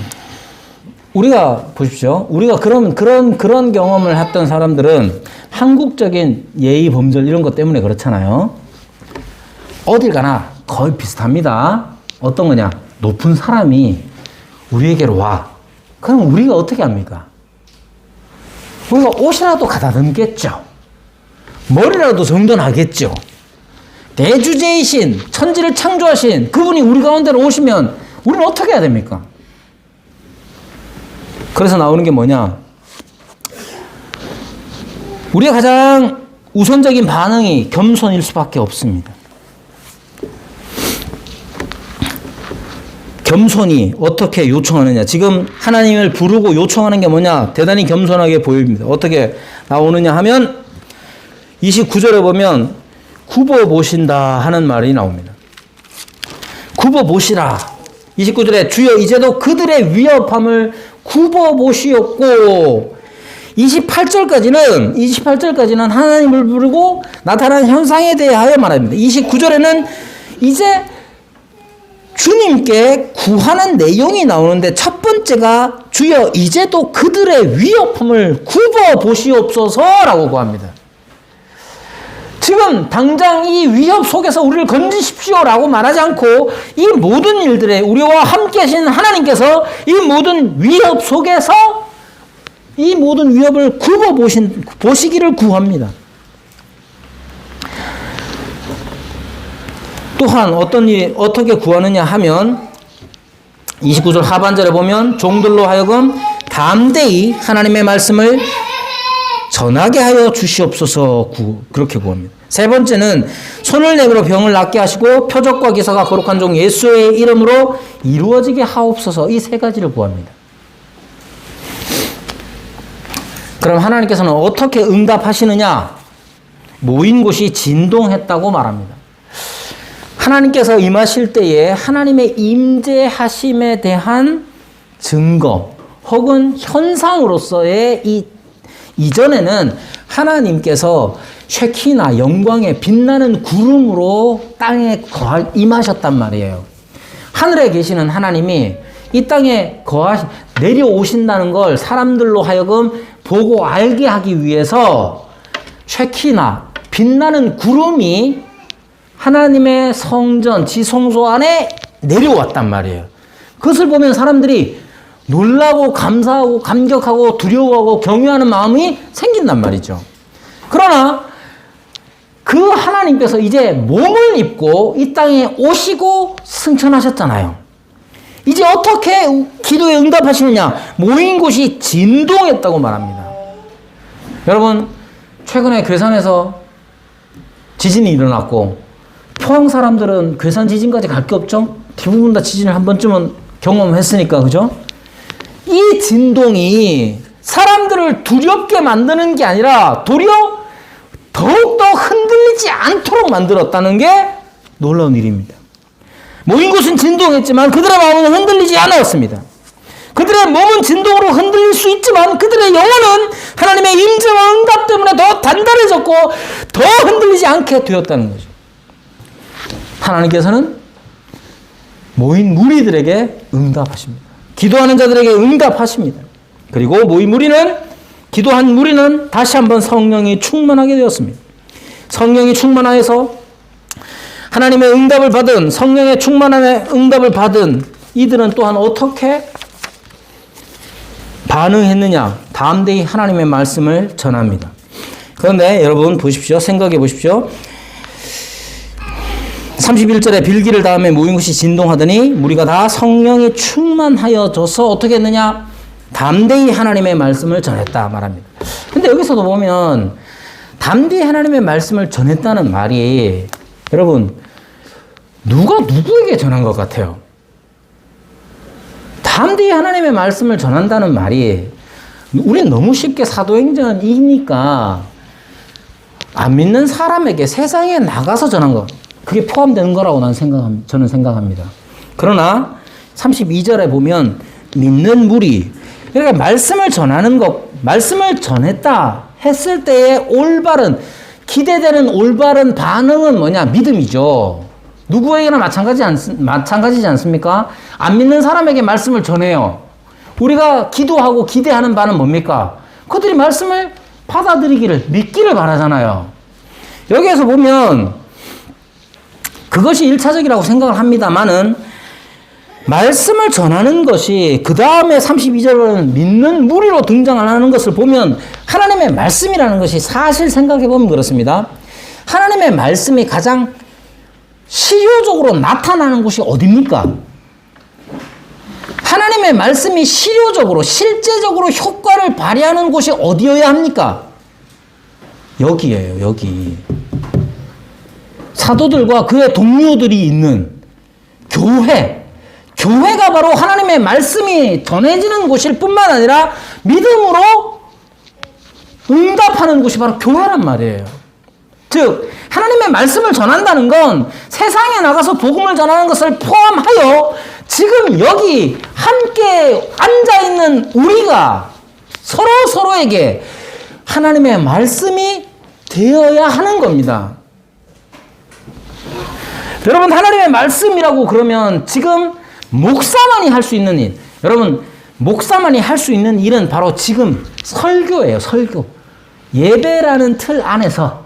우리가 보십시오. 우리가 그런 경험을 했던 사람들은 한국적인 예의 범절 이런 것 때문에 그렇잖아요. 어딜 가나 거의 비슷합니다. 어떤 거냐? 높은 사람이 우리에게로 와. 그럼 우리가 어떻게 합니까? 우리가 옷이라도 가다듬겠죠. 머리라도 정돈하겠죠. 대주제이신, 천지를 창조하신 그분이 우리 가운데로 오시면 우리는 어떻게 해야 됩니까? 그래서 나오는 게 뭐냐? 우리가 가장 우선적인 반응이 겸손일 수밖에 없습니다. 겸손이 어떻게 요청하느냐? 지금 하나님을 부르고 요청하는 게 뭐냐? 대단히 겸손하게 보입니다. 어떻게 나오느냐 하면 29절에 보면 굽어보신다 하는 말이 나옵니다. 굽어보시라. 29절에 주여 이제도 그들의 위협함을 굽어보시었고, 28절까지는 하나님을 부르고 나타난 현상에 대하여 말합니다. 29절에는 이제 주님께 구하는 내용이 나오는데, 첫 번째가 주여 이제도 그들의 위협함을 굽어보시옵소서라고 구합니다. 지금 당장 이 위협 속에서 우리를 건지십시오라고 말하지 않고, 이 모든 일들에 우리와 함께 하신 하나님께서 이 모든 위협 속에서 이 모든 위협을 굽어보시기를 구합니다. 또한 어떻게 구하느냐 하면 29절 하반절에 보면 종들로 하여금 담대히 하나님의 말씀을 전하게 하여 주시옵소서 그렇게 구합니다. 세 번째는 손을 내밀어 병을 낫게 하시고 표적과 기사가 거룩한 종 예수의 이름으로 이루어지게 하옵소서. 이 세 가지를 구합니다. 그럼 하나님께서는 어떻게 응답하시느냐? 모인 곳이 진동했다고 말합니다. 하나님께서 임하실 때에 하나님의 임재하심에 대한 증거 혹은 현상으로서의 이전에는 하나님께서 쉐키나 영광의 빛나는 구름으로 땅에 임하셨단 말이에요. 하늘에 계시는 하나님이 이 땅에 내려오신다는 걸 사람들로 하여금 보고 알게 하기 위해서 쉐키나 빛나는 구름이 하나님의 성전 지성소 안에 내려왔단 말이에요. 그것을 보면 사람들이 놀라고 감사하고 감격하고 두려워하고 경외하는 마음이 생긴단 말이죠. 그러나 그 하나님께서 이제 몸을 입고 이 땅에 오시고 승천하셨잖아요. 이제 어떻게 기도에 응답하시느냐? 모인 곳이 진동했다고 말합니다. 여러분, 최근에 괴산에서 지진이 일어났고 포항 사람들은 괴산 지진까지 갈 게 없죠? 대부분 다 지진을 한 번쯤은 경험했으니까, 그죠? 이 진동이 사람들을 두렵게 만드는 게 아니라 도리어 더욱더 흔들리지 않도록 만들었다는 게 놀라운 일입니다. 모인 곳은 진동했지만 그들의 마음은 흔들리지 않았습니다. 그들의 몸은 진동으로 흔들릴 수 있지만 그들의 영혼은 하나님의 임재와 응답 때문에 더 단단해졌고 더 흔들리지 않게 되었다는 거죠. 하나님께서는 모인 무리들에게 응답하십니다. 기도하는 자들에게 응답하십니다. 그리고 모인 무리는, 기도한 무리는 다시 한번 성령이 충만하게 되었습니다. 성령이 충만하여서 하나님의 응답을 받은, 성령의 충만함의 응답을 받은 이들은 또한 어떻게 반응했느냐? 담대히 하나님의 말씀을 전합니다. 그런데 여러분 보십시오. 생각해 보십시오. 31절에 빌기를 다음에 모인 것이 진동하더니 무리가 다 성령이 충만하여져서 어떻게 했느냐? 담대히 하나님의 말씀을 전했다 말합니다. 근데 여기서도 보면 담대히 하나님의 말씀을 전했다는 말이 여러분 누가 누구에게 전한 것 같아요? 담대히 하나님의 말씀을 전한다는 말이 우리는 너무 쉽게 사도행전이니까 안 믿는 사람에게 세상에 나가서 전한 것, 그게 포함되는 거라고 저는 생각합니다. 그러나 32절에 보면 믿는 무리, 그러니까 말씀을 전하는 것, 말씀을 전했다 했을 때의 올바른, 기대되는 올바른 반응은 뭐냐? 믿음이죠. 누구에게나 마찬가지지 않습니까? 안 믿는 사람에게 말씀을 전해요. 우리가 기도하고 기대하는 바는 뭡니까? 그들이 말씀을 받아들이기를, 믿기를 바라잖아요. 여기에서 보면 그것이 1차적이라고 생각을 합니다만은 말씀을 전하는 것이 그 다음에 32절은 믿는 무리로 등장을 하는 것을 보면 하나님의 말씀이라는 것이 사실 생각해 보면 그렇습니다. 하나님의 말씀이 가장 실효적으로 나타나는 곳이 어디입니까? 하나님의 말씀이 실효적으로, 실제적으로 효과를 발휘하는 곳이 어디여야 합니까? 여기예요, 여기. 사도들과 그의 동료들이 있는 교회. 교회가 바로 하나님의 말씀이 전해지는 곳일 뿐만 아니라 믿음으로 응답하는 곳이 바로 교회란 말이에요. 즉 하나님의 말씀을 전한다는 건 세상에 나가서 복음을 전하는 것을 포함하여 지금 여기 함께 앉아있는 우리가 서로에게 하나님의 말씀이 되어야 하는 겁니다. 여러분, 하나님의 말씀이라고 그러면 지금 목사만이 할 수 있는 일, 여러분 목사만이 할 수 있는 일은 바로 지금 설교예요. 설교. 예배라는 틀 안에서,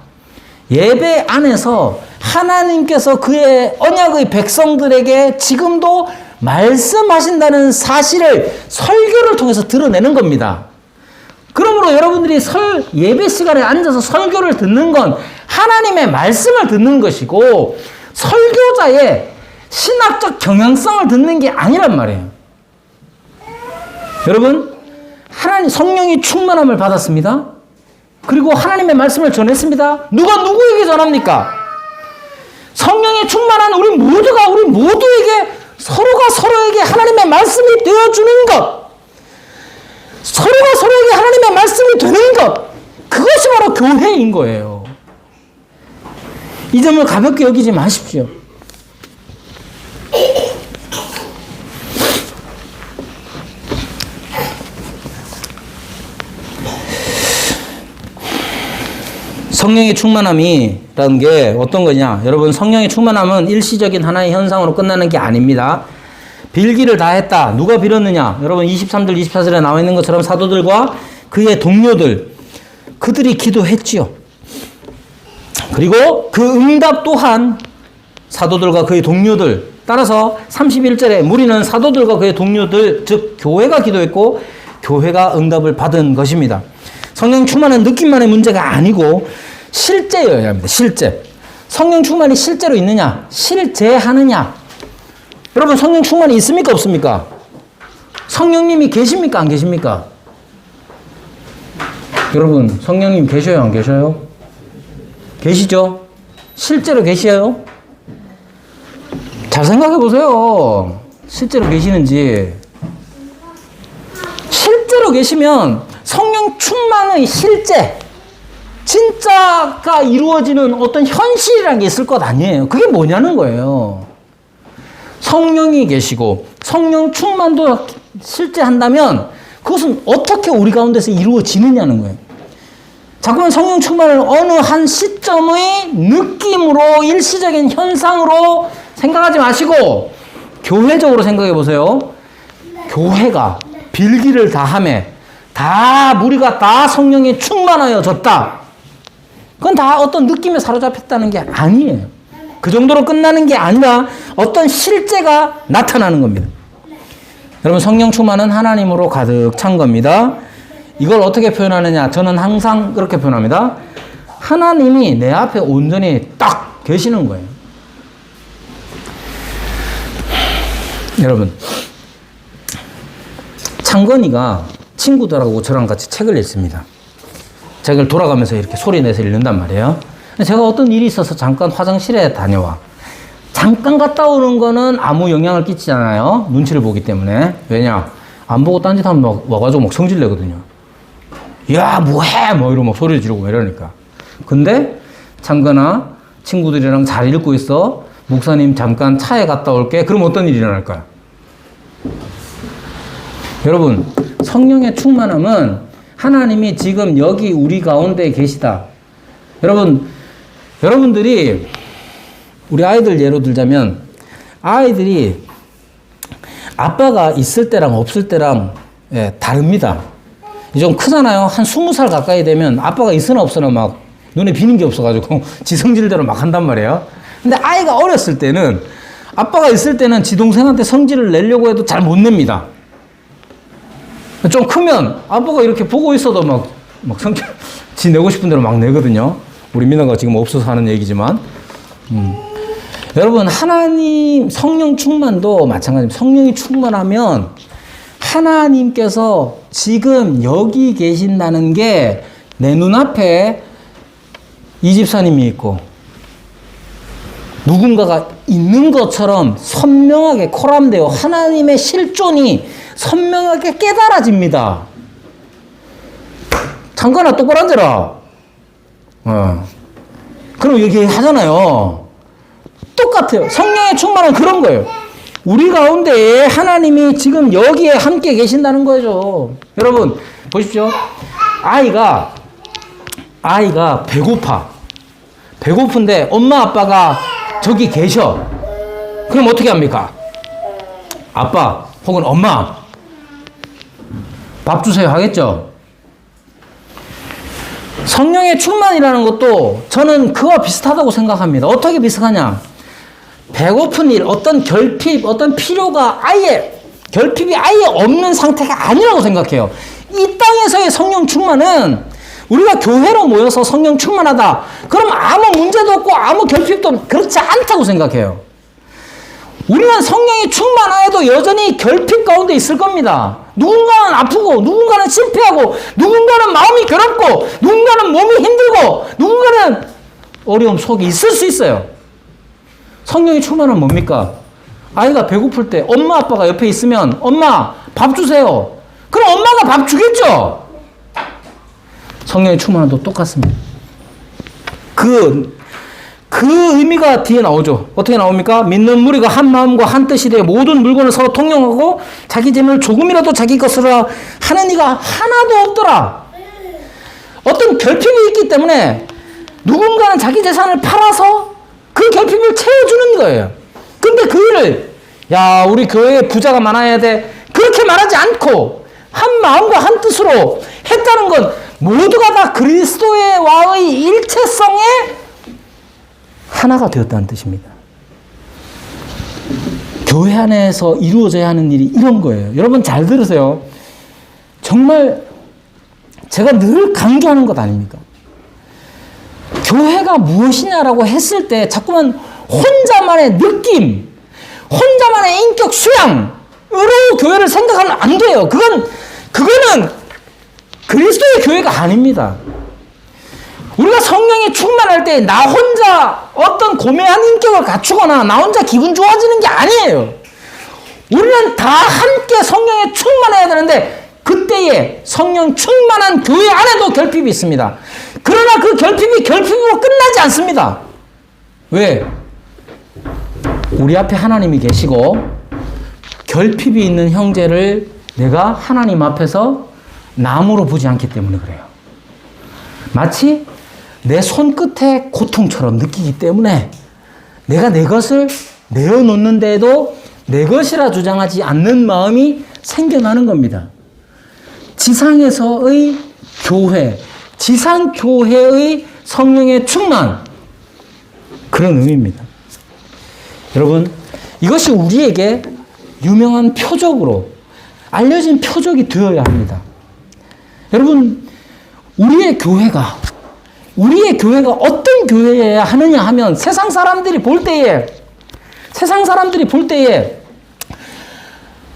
예배 안에서 하나님께서 그의 언약의 백성들에게 지금도 말씀하신다는 사실을 설교를 통해서 드러내는 겁니다. 그러므로 여러분들이 예배 시간에 앉아서 설교를 듣는 건 하나님의 말씀을 듣는 것이고 설교자의 신학적 경향성을 듣는 게 아니란 말이에요. 여러분, 하나님 성령이 충만함을 받았습니다. 그리고 하나님의 말씀을 전했습니다. 누가 누구에게 전합니까? 성령이 충만한 우리 모두에게 서로가 서로에게 하나님의 말씀이 되어주는 것, 서로가 서로에게 하나님의 말씀이 되는 것, 그것이 바로 교회인 거예요. 이 점을 가볍게 여기지 마십시오. 성령의 충만함이라는 게 어떤 거냐? 여러분, 성령의 충만함은 일시적인 하나의 현상으로 끝나는 게 아닙니다. 빌기를 다 했다. 누가 빌었느냐? 여러분 23절 24절에 나와 있는 것처럼 사도들과 그의 동료들, 그들이 기도했지요. 그리고 그 응답 또한 사도들과 그의 동료들, 따라서 31절에 무리는 사도들과 그의 동료들, 즉 교회가 기도했고 교회가 응답을 받은 것입니다. 성령 충만은 느낌만의 문제가 아니고 실제여야 합니다. 실제. 성령 충만이 실제로 있느냐? 실제하느냐? 여러분, 성령 충만이 있습니까? 없습니까? 성령님이 계십니까? 안 계십니까? 여러분, 성령님 계셔요? 안 계셔요? 계시죠? 실제로 계셔요? 잘 생각해 보세요. 실제로 계시는지. 실제로 계시면 성령 충만의 실제, 진짜가 이루어지는 어떤 현실이라는 게 있을 것 아니에요. 그게 뭐냐는 거예요. 성령이 계시고 성령 충만도 실제 한다면 그것은 어떻게 우리 가운데서 이루어지느냐는 거예요. 자꾸만 성령 충만을 어느 한 시점의 느낌으로, 일시적인 현상으로 생각하지 마시고 교회적으로 생각해 보세요. 교회가 빌기를 다함에 다 우리가 다 성령에 충만하여졌다. 그건 다 어떤 느낌에 사로잡혔다는 게 아니에요. 그 정도로 끝나는 게 아니라 어떤 실제가 나타나는 겁니다. 여러분, 성령 충만은 하나님으로 가득 찬 겁니다. 이걸 어떻게 표현하느냐? 저는 항상 그렇게 표현합니다. 하나님이 내 앞에 온전히 딱 계시는 거예요. 여러분, 창건이가 친구들하고 저랑 같이 책을 읽습니다. 책을 돌아가면서 이렇게 소리 내서 읽는단 말이에요. 제가 어떤 일이 있어서 잠깐 화장실에 다녀와. 잠깐 갔다 오는 거는 아무 영향을 끼치잖아요. 눈치를 보기 때문에. 왜냐? 안 보고 딴짓하면 막 와가지고 막 성질 내거든요. 야, 뭐해! 뭐 이러고 막 소리 지르고 이러니까. 근데 창건아, 친구들이랑 잘 읽고 있어. 목사님 잠깐 차에 갔다 올게. 그럼 어떤 일이 일어날까요? 여러분, 성령의 충만함은 하나님이 지금 여기 우리 가운데 계시다. 여러분들이 우리 아이들 예로 들자면 아이들이 아빠가 있을 때랑 없을 때랑 다릅니다. 좀 크잖아요. 한 20살 가까이 되면 아빠가 있으나 없으나 막 눈에 비는 게 없어가지고 지 성질대로 막 한단 말이에요. 근데 아이가 어렸을 때는 아빠가 있을 때는 지 동생한테 성질을 내려고 해도 잘 못 냅니다. 좀 크면 아빠가 이렇게 보고 있어도 막 성질 지 내고 싶은 대로 막 내거든요. 우리 민호가 지금 없어서 하는 얘기지만. 여러분, 하나님 성령 충만도 마찬가지입니다. 성령이 충만하면 하나님께서 지금 여기 계신다는 게 내 눈앞에 이 집사님이 있고 누군가가 있는 것처럼 선명하게 코람되어 하나님의 실존이 선명하게 깨달아집니다. 잠깐아, 똑바로 앉아라. 그럼 이렇게 하잖아요. 똑같아요. 성령의 충만은 그런 거예요. 우리 가운데 하나님이 지금 여기에 함께 계신다는 거죠. 여러분, 보십시오. 아이가 배고픈데 엄마 아빠가 저기 계셔. 그럼 어떻게 합니까? 아빠 혹은 엄마 밥 주세요 하겠죠. 성령의 충만이라는 것도 저는 그와 비슷하다고 생각합니다. 어떻게 비슷하냐? 배고픈 일, 어떤 결핍, 어떤 필요가 결핍이 아예 없는 상태가 아니라고 생각해요. 이 땅에서의 성령 충만은 우리가 교회로 모여서 성령 충만하다. 그럼 아무 문제도 없고 아무 결핍도 없고 그렇지 않다고 생각해요. 우리는 성령이 충만하여도 여전히 결핍 가운데 있을 겁니다. 누군가는 아프고, 누군가는 실패하고, 누군가는 마음이 괴롭고, 누군가는 몸이 힘들고, 누군가는 어려움 속에 있을 수 있어요. 성령이 충만은 뭡니까? 아이가 배고플 때 엄마 아빠가 옆에 있으면 엄마 밥 주세요. 그럼 엄마가 밥 주겠죠? 성령의 충만도 똑같습니다. 그 의미가 뒤에 나오죠. 어떻게 나옵니까? 믿는 무리가 한 마음과 한 뜻이 되어 모든 물건을 서로 통용하고 자기 재물을 조금이라도 자기 것으로 하는 이가 하나도 없더라. 어떤 결핍이 있기 때문에 누군가는 자기 재산을 팔아서 그 결핍을 채워주는 거예요. 근데 그 일을 우리 교회에 부자가 많아야 돼. 그렇게 말하지 않고 한 마음과 한 뜻으로 했다는 건 모두가 다 그리스도와의 일체성에 하나가 되었다는 뜻입니다. 교회 안에서 이루어져야 하는 일이 이런 거예요. 여러분 잘 들으세요. 정말 제가 늘 강조하는 것 아닙니까? 교회가 무엇이냐라고 했을 때 자꾸만 혼자만의 느낌, 혼자만의 인격 수양으로 교회를 생각하면 안 돼요. 그거는 그리스도의 교회가 아닙니다. 우리가 성령이 충만할 때 때 나 혼자 어떤 고매한 인격을 갖추거나 나 혼자 기분 좋아지는 게 아니에요. 우리는 다 함께 성령에 충만해야 되는데 그때에 성령 충만한 교회 안에도 결핍이 있습니다. 그러나 그 결핍이 결핍으로 끝나지 않습니다. 왜? 우리 앞에 하나님이 계시고 결핍이 있는 형제를 내가 하나님 앞에서 남으로 보지 않기 때문에 그래요. 마치 내 손끝에 고통처럼 느끼기 때문에 내가 내 것을 내어놓는데도 내 것이라 주장하지 않는 마음이 생겨나는 겁니다. 지상에서의 교회, 지상교회의 성령의 충만, 그런 의미입니다. 여러분, 이것이 우리에게 유명한 표적으로 알려진 표적이 되어야 합니다. 여러분, 우리의 교회가 어떤 교회여야 하느냐 하면 세상 사람들이 볼 때에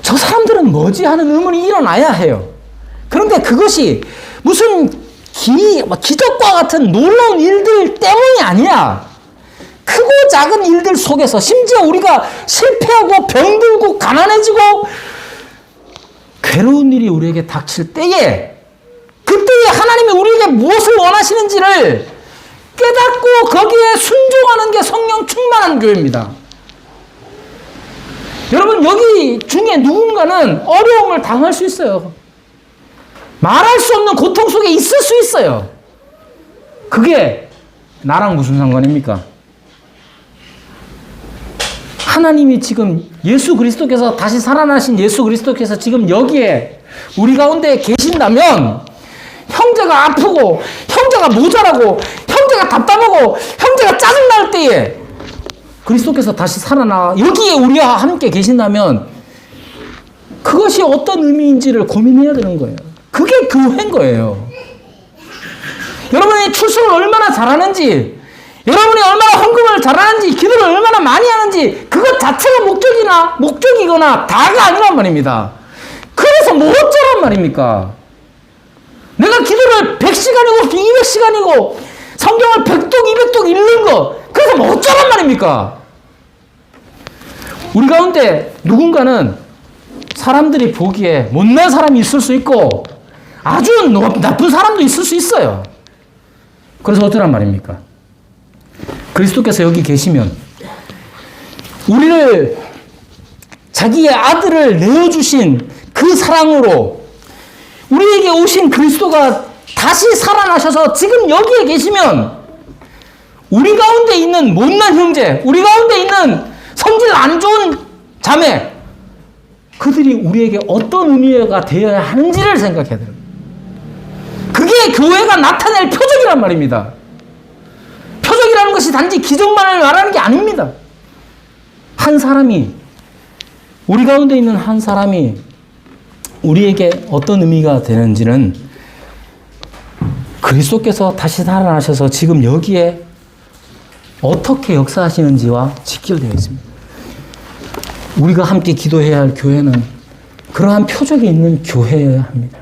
저 사람들은 뭐지 하는 의문이 일어나야 해요. 그런데 그것이 무슨 기적과 같은 놀라운 일들 때문이 아니야. 크고 작은 일들 속에서 심지어 우리가 실패하고 병들고 가난해지고 괴로운 일이 우리에게 닥칠 때에 그때에 하나님이 우리에게 무엇을 원하시는지를 깨닫고 거기에 순종하는 게 성령 충만한 교회입니다. 여러분, 여기 중에 누군가는 어려움을 당할 수 있어요. 말할 수 없는 고통 속에 있을 수 있어요. 그게 나랑 무슨 상관입니까? 하나님이 지금 예수 그리스도께서 다시 살아나신 예수 그리스도께서 지금 여기에 우리 가운데 계신다면 형제가 아프고 형제가 모자라고 형제가 답답하고 형제가 짜증날 때에 그리스도께서 다시 살아나 여기에 우리와 함께 계신다면 그것이 어떤 의미인지를 고민해야 되는 거예요. 그게 교회인 거예요. 여러분이 출석을 얼마나 잘하는지, 여러분이 얼마나 헌금을 잘하는지, 기도를 얼마나 많이 하는지 그것 자체가 목적이거나 다가 아니란 말입니다. 그래서 뭐 어쩌란 말입니까? 내가 기도를 100시간이고 200시간이고 성경을 100독 200독 읽는 거 그래서 뭐 어쩌란 말입니까? 우리 가운데 누군가는 사람들이 보기에 못난 사람이 있을 수 있고 아주 나쁜 사람도 있을 수 있어요. 그래서 어쩌란 말입니까? 그리스도께서 여기 계시면 우리를 자기의 아들을 내어주신 그 사랑으로 우리에게 오신 그리스도가 다시 살아나셔서 지금 여기에 계시면 우리 가운데 있는 못난 형제, 우리 가운데 있는 성질 안 좋은 자매, 그들이 우리에게 어떤 의미가 되어야 하는지를 생각해야 돼요. 그게 교회가 나타낼 표적이란 말입니다. 표적이라는 것이 단지 기적만을 말하는 게 아닙니다. 한 사람이, 우리 가운데 있는 한 사람이 우리에게 어떤 의미가 되는지는 그리스도께서 다시 살아나셔서 지금 여기에 어떻게 역사하시는지와 직결되어 있습니다. 우리가 함께 기도해야 할 교회는 그러한 표적이 있는 교회여야 합니다.